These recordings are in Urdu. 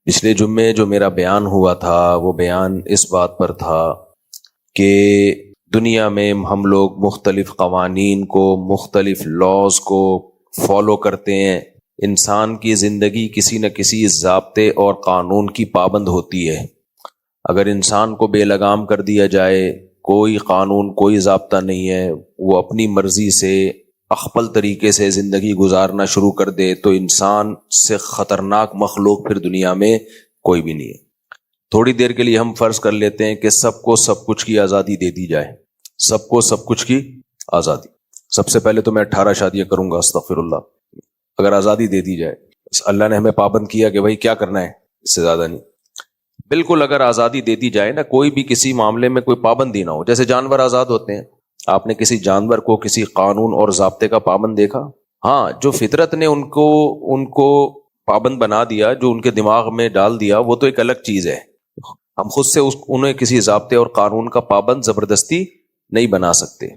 پچھلے جمعے جو میرا بیان ہوا تھا وہ بیان اس بات پر تھا کہ دنیا میں ہم لوگ مختلف قوانین کو، مختلف لاز کو فالو کرتے ہیں. انسان کی زندگی کسی نہ کسی ضابطے اور قانون کی پابند ہوتی ہے. اگر انسان کو بے لگام کر دیا جائے، کوئی قانون کوئی ضابطہ نہیں ہے، وہ اپنی مرضی سے اخپل طریقے سے زندگی گزارنا شروع کر دے، تو انسان سے خطرناک مخلوق پھر دنیا میں کوئی بھی نہیں ہے. تھوڑی دیر کے لیے ہم فرض کر لیتے ہیں کہ سب کو سب کچھ کی آزادی دے دی جائے، سب کو سب کچھ کی آزادی. سب سے پہلے تو میں 18 شادیاں کروں گا، استغفر اللہ. اگر آزادی دے دی جائے، اللہ نے ہمیں پابند کیا کہ بھائی کیا کرنا ہے، اس سے زیادہ نہیں. بالکل اگر آزادی دے دی جائے نا، کوئی بھی کسی معاملے میں کوئی پابندی نہ ہو. جیسے جانور آزاد ہوتے ہیں، آپ نے کسی جانور کو کسی قانون اور ضابطے کا پابند دیکھا؟ ہاں، جو فطرت نے ان کو پابند بنا دیا، جو ان کے دماغ میں ڈال دیا، وہ تو ایک الگ چیز ہے. ہم خود سے انہیں کسی ضابطے اور قانون کا پابند زبردستی نہیں بنا سکتے.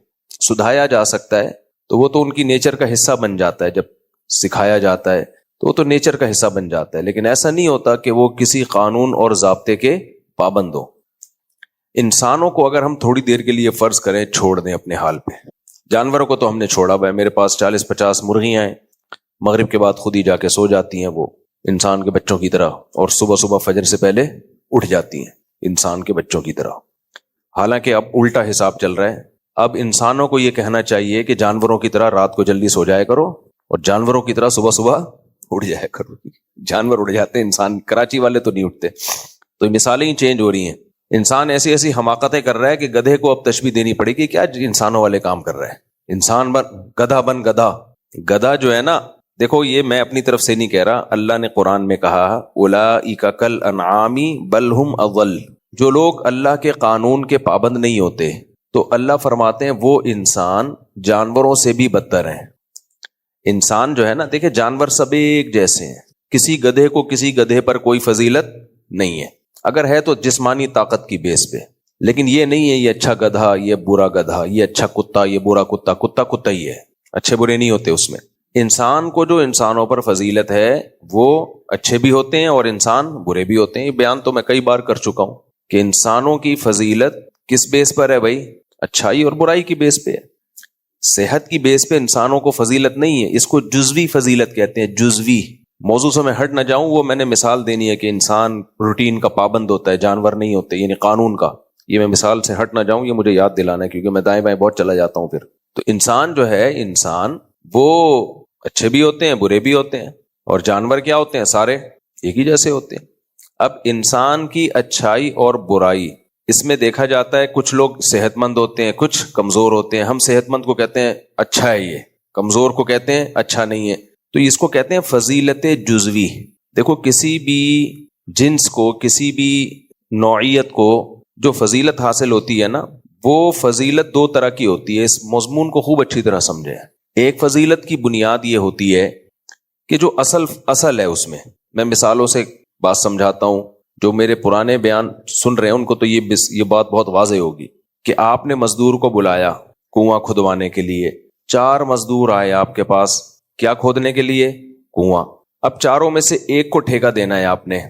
سدھایا جا سکتا ہے تو وہ تو ان کی نیچر کا حصہ بن جاتا ہے. جب سکھایا جاتا ہے تو وہ تو نیچر کا حصہ بن جاتا ہے. لیکن ایسا نہیں ہوتا کہ وہ کسی قانون اور ضابطے کے پابند ہو. انسانوں کو اگر ہم تھوڑی دیر کے لیے فرض کریں چھوڑ دیں اپنے حال پہ، جانوروں کو تو ہم نے چھوڑا ہوا ہے. میرے پاس 40-50 مرغیاں ہیں، مغرب کے بعد خود ہی جا کے سو جاتی ہیں، وہ انسان کے بچوں کی طرح، اور صبح صبح فجر سے پہلے اٹھ جاتی ہیں انسان کے بچوں کی طرح. حالانکہ اب الٹا حساب چل رہا ہے. اب انسانوں کو یہ کہنا چاہیے کہ جانوروں کی طرح رات کو جلدی سو جایا کرو اور جانوروں کی طرح صبح صبح اٹھ جایا کرو. جانور اٹھ جاتے ہیں، انسان کراچی والے تو نہیں اٹھتے. تو مثالیں ہی چینج ہو رہی ہیں. انسان ایسی ایسی حماقتیں کر رہا ہے کہ گدھے کو اب تشبیہ دینی پڑے گی. کیا انسانوں والے کام کر رہا ہے؟ انسان بن گدھا. گدھا جو ہے نا، دیکھو یہ میں اپنی طرف سے نہیں کہہ رہا، اللہ نے قرآن میں کہا اولئک کالانعام بل ہم اضل. جو لوگ اللہ کے قانون کے پابند نہیں ہوتے، تو اللہ فرماتے ہیں وہ انسان جانوروں سے بھی بدتر ہیں. انسان جو ہے نا، دیکھیں جانور سب ایک جیسے ہیں. کسی گدھے کو کسی گدھے پر کوئی فضیلت نہیں ہے. اگر ہے تو جسمانی طاقت کی بیس پہ. لیکن یہ نہیں ہے یہ اچھا گدھا، یہ برا گدھا، یہ اچھا کتا، یہ برا کتا. کتا کتا ہی ہے، اچھے برے نہیں ہوتے اس میں. انسان کو جو انسانوں پر فضیلت ہے وہ اچھے بھی ہوتے ہیں اور انسان برے بھی ہوتے ہیں. یہ بیان تو میں کئی بار کر چکا ہوں کہ انسانوں کی فضیلت کس بیس پر ہے بھائی؟ اچھائی اور برائی کی بیس پہ ہے. صحت کی بیس پہ انسانوں کو فضیلت نہیں ہے. اس کو جزوی فضیلت کہتے ہیں، جزوی. موضوع سے میں ہٹ نہ جاؤں، وہ میں نے مثال دینی ہے کہ انسان روٹین کا پابند ہوتا ہے، جانور نہیں ہوتے، یعنی قانون کا. یہ میں مثال سے ہٹ نہ جاؤں، یہ مجھے یاد دلانا ہے کیونکہ میں دائیں بائیں بہت چلا جاتا ہوں پھر. تو انسان جو ہے، انسان وہ اچھے بھی ہوتے ہیں، برے بھی ہوتے ہیں. اور جانور کیا ہوتے ہیں؟ سارے ایک ہی جیسے ہوتے ہیں. اب انسان کی اچھائی اور برائی، اس میں دیکھا جاتا ہے کچھ لوگ صحت مند ہوتے ہیں، کچھ کمزور ہوتے ہیں. ہم صحت مند کو کہتے ہیں اچھا ہے یہ، کمزور کو کہتے ہیں اچھا نہیں ہے. تو اس کو کہتے ہیں فضیلت جزوی. دیکھو کسی بھی جنس کو، کسی بھی نوعیت کو جو فضیلت حاصل ہوتی ہے نا، وہ فضیلت دو طرح کی ہوتی ہے. اس مضمون کو خوب اچھی طرح سمجھیں. ایک فضیلت کی بنیاد یہ ہوتی ہے کہ جو اصل ہے، اس میں مثالوں سے بات سمجھاتا ہوں. جو میرے پرانے بیان سن رہے ہیں ان کو تو یہ بات بہت واضح ہوگی کہ آپ نے مزدور کو بلایا کنواں کھدوانے کے لیے. 4 مزدور آئے آپ کے پاس، کیا کھودنے کے لیے؟ کنواں. اب چاروں میں سے ایک کو ٹھیکہ دینا ہے آپ نے.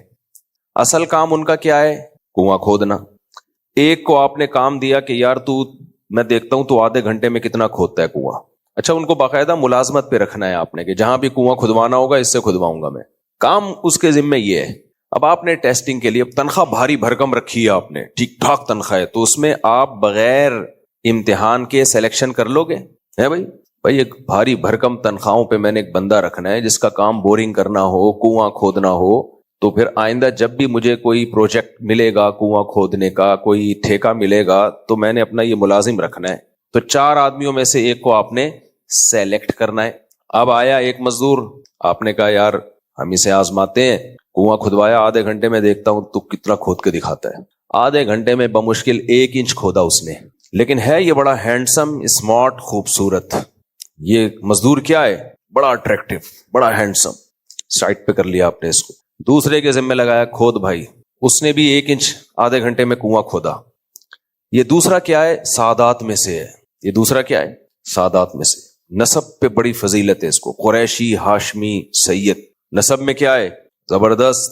اصل کام ان کا کیا ہے؟ کنواں کھودنا. ایک کو آپ نے کام دیا کہ یار میں دیکھتا ہوں تو آدھے گھنٹے میں کتنا کھودتا ہے کنواں. اچھا، ان کو باقاعدہ ملازمت پہ رکھنا ہے آپ نے کہ جہاں بھی کنواں کھدوانا ہوگا اس سے کھدواؤں گا میں. کام اس کے ذمہ یہ ہے. اب آپ نے ٹیسٹنگ کے لیے تنخواہ بھاری بھرکم رکھی ہے، آپ نے ٹھیک ٹھاک تنخواہ ہے، تو اس میں آپ بغیر امتحان کے سلیکشن کر لو گے؟ ہے بھائی ایک بھاری بھرکم تنخواہوں پہ میں نے ایک بندہ رکھنا ہے جس کا کام بورنگ کرنا ہو، کنواں کھودنا ہو. تو پھر آئندہ جب بھی مجھے کوئی پروجیکٹ ملے گا کنواں کھودنے کا، کوئی ٹھیکہ ملے گا، تو میں نے اپنا یہ ملازم رکھنا ہے. تو 4 آدمیوں میں سے ایک کو آپ نے سیلیکٹ کرنا ہے. اب آیا ایک مزدور، آپ نے کہا یار ہم اسے آزماتے ہیں. کنواں کھدوایا، آدھے گھنٹے میں دیکھتا ہوں تو کتنا کھود کے دکھاتا ہے. آدھے گھنٹے میں بمشکل 1 انچ کھودا اس نے. لیکن ہے یہ بڑا ہینڈسم، اسمارٹ، خوبصورت. یہ مزدور کیا ہے؟ بڑا اٹریکٹیو، بڑا ہینڈسم. سائٹ پہ کر لیا آپ نے اس کو. دوسرے کے ذمہ لگایا کھود بھائی، اس نے بھی 1 انچ آدھے گھنٹے میں کنواں کھودا. یہ دوسرا کیا ہے؟ سادات میں سے ہے. یہ دوسرا کیا ہے؟ سادات میں سے. نسب پہ بڑی فضیلت ہے اس کو، قریشی، ہاشمی، سید. نسب میں کیا ہے؟ زبردست.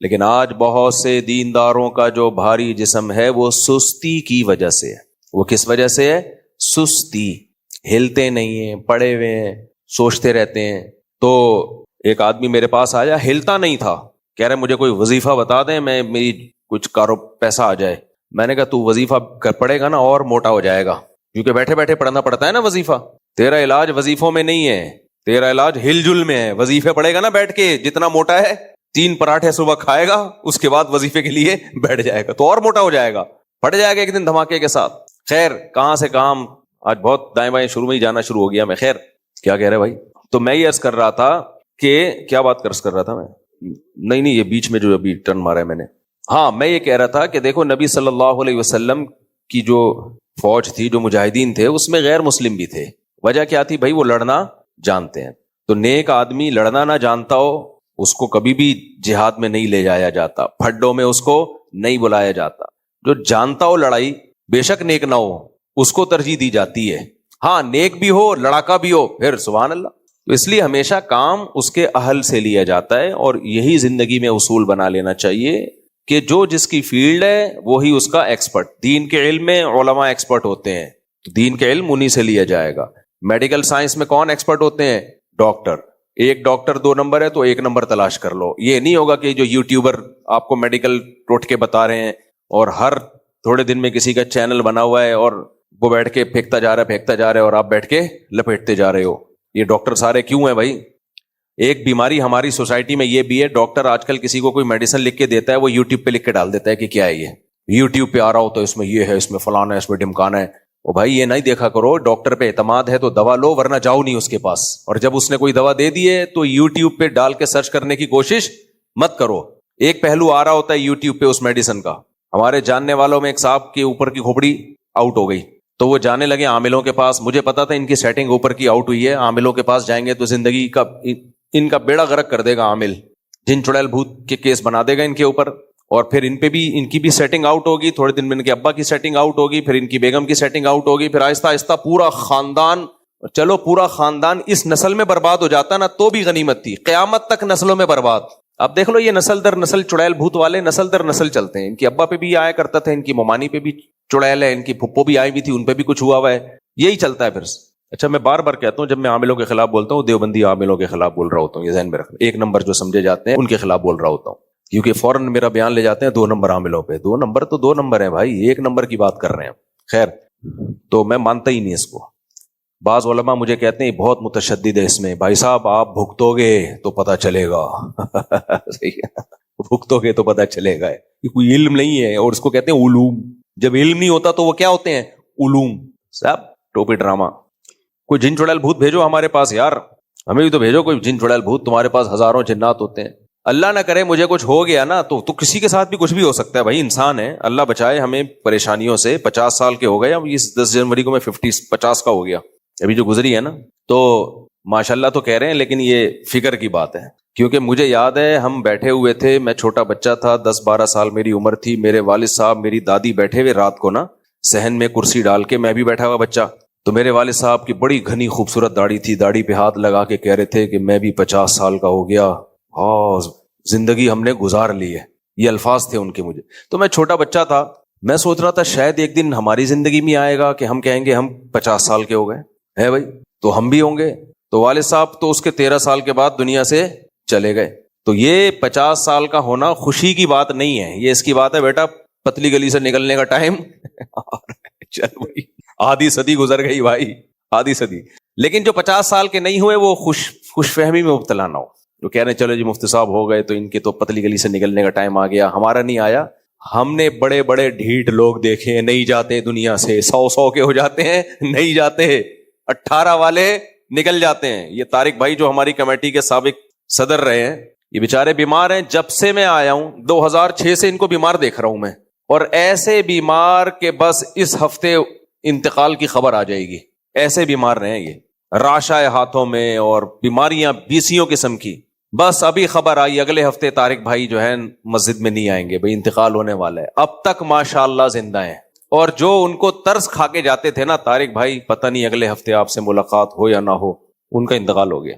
لیکن آج بہت سے دینداروں کا جو بھاری جسم ہے وہ سستی کی وجہ سے ہے. وہ کس وجہ سے ہے؟ سستی. ہلتے نہیں ہیں, پڑے ہوئے ہیں, سوچتے رہتے ہیں. تو ایک آدمی میرے پاس آیا, ہلتا نہیں تھا, کہہ رہے مجھے کوئی وظیفہ بتا دیں, میری کچھ پیسہ آ جائے. میں نے کہا تو وظیفہ پڑھے گا نا اور موٹا ہو جائے گا, کیونکہ بیٹھے بیٹھے پڑھنا پڑتا ہے نا وظیفہ. تیرا علاج وظیفوں میں نہیں ہے, تیرا علاج ہل جل میں ہے. وظیفے پڑھے گا نا بیٹھ کے, جتنا موٹا ہے 3 پراٹھے صبح کھائے گا, اس کے بعد وظیفے کے لیے بیٹھ جائے گا تو اور موٹا ہو جائے گا, پڑ جائے گا ایک دن دھماکے کے ساتھ. خیر, کہاں سے کام, آج بہت دائیں بائیں شروع میں ہی جانا شروع ہو گیا میں. خیر, کیا کہہ رہے بھائی؟ تو میں یہ عرض کر رہا تھا کہ کیا بات کر رہا تھا میں, نہیں یہ بیچ میں جو ابھی ٹرن مارا ہے میں نے. ہاں, میں یہ کہہ رہا تھا کہ دیکھو نبی صلی اللہ علیہ وسلم کی جو فوج تھی, جو مجاہدین تھے, اس میں غیر مسلم بھی تھے. وجہ کیا تھی بھائی؟ وہ لڑنا جانتے ہیں. تو نیک آدمی لڑنا نہ جانتا ہو اس کو کبھی بھی جہاد میں نہیں لے جایا جاتا, پھڈوں میں اس کو نہیں بلایا جاتا. جو جانتا ہو لڑائی, بے شک نیک نہ ہو, اس کو ترجیح دی جاتی ہے. ہاں, نیک بھی ہو, لڑاکا بھی ہو, پھر سبحان اللہ. تو اس لیے ہمیشہ کام اس کے اہل سے لیا جاتا ہے, اور یہی زندگی میں اصول بنا لینا چاہیے کہ جو جس کی فیلڈ ہے وہی اس کا ایکسپرٹ. دین کے علم میں علماء ایکسپرٹ ہوتے ہیں, دین کے علم انہی سے لیا جائے گا. میڈیکل سائنس میں کون ایکسپرٹ ہوتے ہیں؟ ڈاکٹر. ایک ڈاکٹر 2 نمبر ہے تو 1 نمبر تلاش کر لو. یہ نہیں ہوگا کہ جو یوٹیوبر آپ کو میڈیکل ٹوٹکے بتا رہے ہیں اور ہر تھوڑے دن میں کسی کا چینل بنا ہوا ہے اور وہ بیٹھ کے پھینکتا جا رہا ہے اور آپ بیٹھ کے لپیٹتے جا رہے ہو. یہ ڈاکٹر سارے کیوں ہیں بھائی؟ ایک بیماری ہماری سوسائٹی میں یہ بھی ہے, ڈاکٹر آج کل کسی کو کوئی میڈیسن لکھ کے دیتا ہے, وہ یوٹیوب پہ لکھ کے ڈال دیتا ہے کہ کیا ہے یہ, یوٹیوب پہ آ رہا ہوتا ہے, اس میں یہ ہے, اس میں فلانا ہے, اس میں ڈمکانا ہے. او بھائی, یہ نہیں دیکھا کرو, ڈاکٹر پہ اعتماد ہے تو دوا لو, ورنہ جاؤ نہیں اس کے پاس. اور جب اس نے کوئی دوا دے دی ہے تو یوٹیوب پہ ڈال کے سرچ کرنے کی کوشش مت کرو. ایک پہلو آ رہا ہوتا ہے یوٹیوب پہ اس میڈیسن کا. ہمارے جاننے والوں میں ایک صاحب کے اوپر کی کھوپڑی آؤٹ ہو گئی, تو وہ جانے لگے عاملوں کے پاس. مجھے پتا تھا ان کی سیٹنگ اوپر کی آؤٹ ہوئی ہے, عاملوں کے پاس جائیں گے تو زندگی کا ان کا بیڑا غرق کر دے گا عامل, جن چڑیل بھوت کے کیس بنا دے گا ان کے اوپر. اور پھر ان پہ بھی, ان کی بھی سیٹنگ آؤٹ ہوگی, تھوڑے دن میں ان کے ابا کی سیٹنگ آؤٹ ہوگی, پھر ان کی بیگم کی سیٹنگ آؤٹ ہوگی, پھر آہستہ آہستہ پورا خاندان. چلو پورا خاندان اس نسل میں برباد ہو جاتا نا تو بھی غنیمت تھی, قیامت تک نسلوں میں برباد. اب دیکھ لو, یہ نسل در نسل چڑیل بھوت والے نسل در نسل چلتے ہیں. ان کی ابا پہ بھی آیا کرتا تھا, ان کی ممانی پہ بھی چڑیل ہے, ان کی پھپھو بھی آئی بھی تھی, ان پہ بھی کچھ ہوا ہوا ہے, یہی چلتا ہے پھر. اچھا, میں بار بار کہتا ہوں جب میں عاملوں کے خلاف بولتا ہوں, دیوبندی عاملوں کے خلاف بول رہا ہوتا ہوں, یہ ذہن میں رکھنا. 1 نمبر جو سمجھے جاتے ہیں ان کے خلاف بول رہا ہوتا ہوں, کیونکہ فوراً میرا بیان لے جاتے ہیں 2 نمبر عاملوں پہ. 2 نمبر تو 2 نمبر ہیں بھائی, 1 نمبر کی بات کر رہے ہیں. خیر, تو میں مانتا ہی نہیں اس کو. بعض علماء مجھے کہتے ہیں بہت متشدد ہے اس میں. بھائی صاحب, آپ بھگتو گے تو پتہ چلے گا. بھگتو گے تو پتہ چلے گا. یہ کوئی علم نہیں ہے, اور اس کو کہتے ہیں علوم. جب علم نہیں ہوتا تو وہ کیا ہوتے ہیں؟ علوم. صاحب ٹوپی ڈرامہ. کوئی جن چڑیل بھوت بھیجو ہمارے پاس یار, ہمیں بھی تو بھیجو کوئی جن چڑیل بھوت. تمہارے پاس ہزاروں جنات ہوتے ہیں. اللہ نہ کرے مجھے کچھ ہو گیا نا تو کسی کے ساتھ بھی کچھ بھی ہو سکتا ہے بھائی, انسان ہے. اللہ بچائے ہمیں پریشانیوں سے. 50 سال کے ہو گئے, اب اس 10 جنوری کو میں 50 کا ہو گیا ابھی جو گزری ہے نا. تو ماشاءاللہ تو کہہ رہے ہیں, لیکن یہ فکر کی بات ہے. کیونکہ مجھے یاد ہے ہم بیٹھے ہوئے تھے, میں چھوٹا بچہ تھا, 10-12 سال میری عمر تھی. میرے والد صاحب, میری دادی بیٹھے ہوئے رات کو نا صحن میں کرسی ڈال کے, میں بھی بیٹھا ہوا بچہ. تو میرے والد صاحب کی بڑی گھنی خوبصورت داڑھی تھی, داڑھی پہ ہاتھ لگا کے کہہ رہے تھے کہ میں بھی 50 سال کا ہو گیا, ہاں زندگی ہم نے گزار لی ہے. یہ الفاظ تھے ان کے مجھے. تو میں چھوٹا بچہ تھا, میں سوچ رہا تھا شاید ایک دن ہماری زندگی میں آئے گا کہ ہم کہیں گے ہم 50 سال کے ہو گئے ہے بھائی, تو ہم بھی ہوں گے. تو والد صاحب تو اس کے 13 سال کے بعد دنیا سے چلے گئے. تو یہ 50 سال کا ہونا خوشی کی بات نہیں ہے, یہ اس کی بات ہے بیٹا پتلی گلی سے نکلنے کا ٹائم. چل بھائی, آدھی صدی گزر گئی بھائی, آدھی صدی. لیکن جو 50 سال کے نہیں ہوئے وہ خوش فہمی میں مبتلا نہ ہو, جو کہہ رہے چلو جی مفتی صاحب ہو گئے تو ان کے تو پتلی گلی سے نکلنے کا ٹائم آ گیا. ہمارا نہیں آیا. ہم نے بڑے بڑے ڈھیٹ لوگ دیکھے, نہیں جاتے دنیا سے, 100 کے ہو جاتے ہیں, نہیں جاتے, 18 والے نکل جاتے ہیں. یہ طارق بھائی جو ہماری کمیٹی کے سابق صدر رہے ہیں, یہ بیچارے بیمار ہیں. جب سے میں آیا ہوں 2006 سے ان کو بیمار دیکھ رہا ہوں میں, اور ایسے بیمار کہ بس اس ہفتے انتقال کی خبر آ جائے گی, ایسے بیمار رہے یہ, راشا ہاتھوں میں اور بیماریاں 20 قسم کی. بس ابھی خبر آئی اگلے ہفتے طارق بھائی جو ہے مسجد میں نہیں آئیں گے بھائی, انتقال ہونے والا ہے. اب تک ماشاءاللہ زندہ ہیں. اور جو ان کو ترس کھا کے جاتے تھے نا طارق بھائی, پتہ نہیں اگلے ہفتے آپ سے ملاقات ہو یا نہ ہو, ان کا انتقال ہو گیا.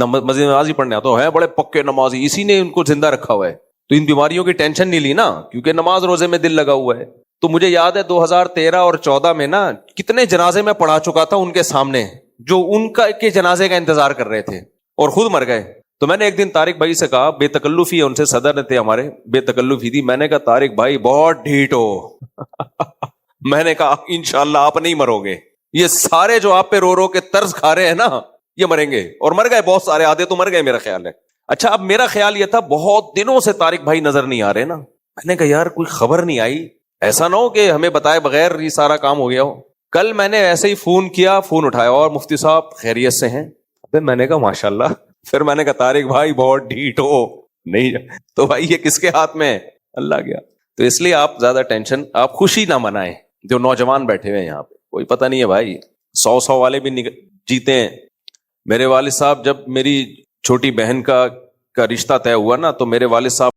مسجد نمازی پڑھنے آتے ہیں, بڑے پکے نمازی, اسی نے ان کو زندہ رکھا ہوا ہے. تو ان بیماریوں کی ٹینشن نہیں لی نا, کیونکہ نماز روزے میں دل لگا ہوا ہے. تو مجھے یاد ہے 2013 اور 14 میں نا کتنے جنازے میں پڑھا چکا تھا ان کے سامنے, جو ان کا کے جنازے کا انتظار کر رہے تھے اور خود مر گئے. تو میں نے ایک دن طارق بھائی سے کہا, بے تکلفی ہے, ان سے صدر تھے ہمارے, بے تکلفی تھی, میں نے کہا طارق بھائی بہت ڈھیٹ ہو. میں نے کہا انشاءاللہ آپ نہیں مرو گے, یہ سارے جو آپ پہ رو رو کے طرز کھا رہے ہیں نا یہ مریں گے. اور مر گئے بہت سارے, آدھے تو مر گئے میرا خیال ہے. اچھا اب میرا خیال یہ تھا بہت دنوں سے طارق بھائی نظر نہیں آ رہے نا, میں نے کہا یار کوئی خبر نہیں آئی, ایسا نہ ہو کہ ہمیں بتائے بغیر یہ سارا کام ہو گیا ہو. کل میں نے ایسے ہی فون کیا, فون اٹھایا, اور مفتی صاحب خیریت سے ہیں؟ میں نے کہا ماشاءاللہ. پھر میں نے کہا طارق بھائی بہت ڈھیٹ ہو, نہیں تو بھائی یہ کس کے ہاتھ میں ہے, اللہ گیا. تو اس لیے آپ زیادہ ٹینشن, آپ خوشی نہ منائیں. جو نوجوان بیٹھے ہوئے ہیں یہاں پہ, کوئی پتہ نہیں ہے بھائی, 100 والے بھی جیتے ہیں. میرے والد صاحب جب میری چھوٹی بہن کا رشتہ طے ہوا نا, تو میرے والد صاحب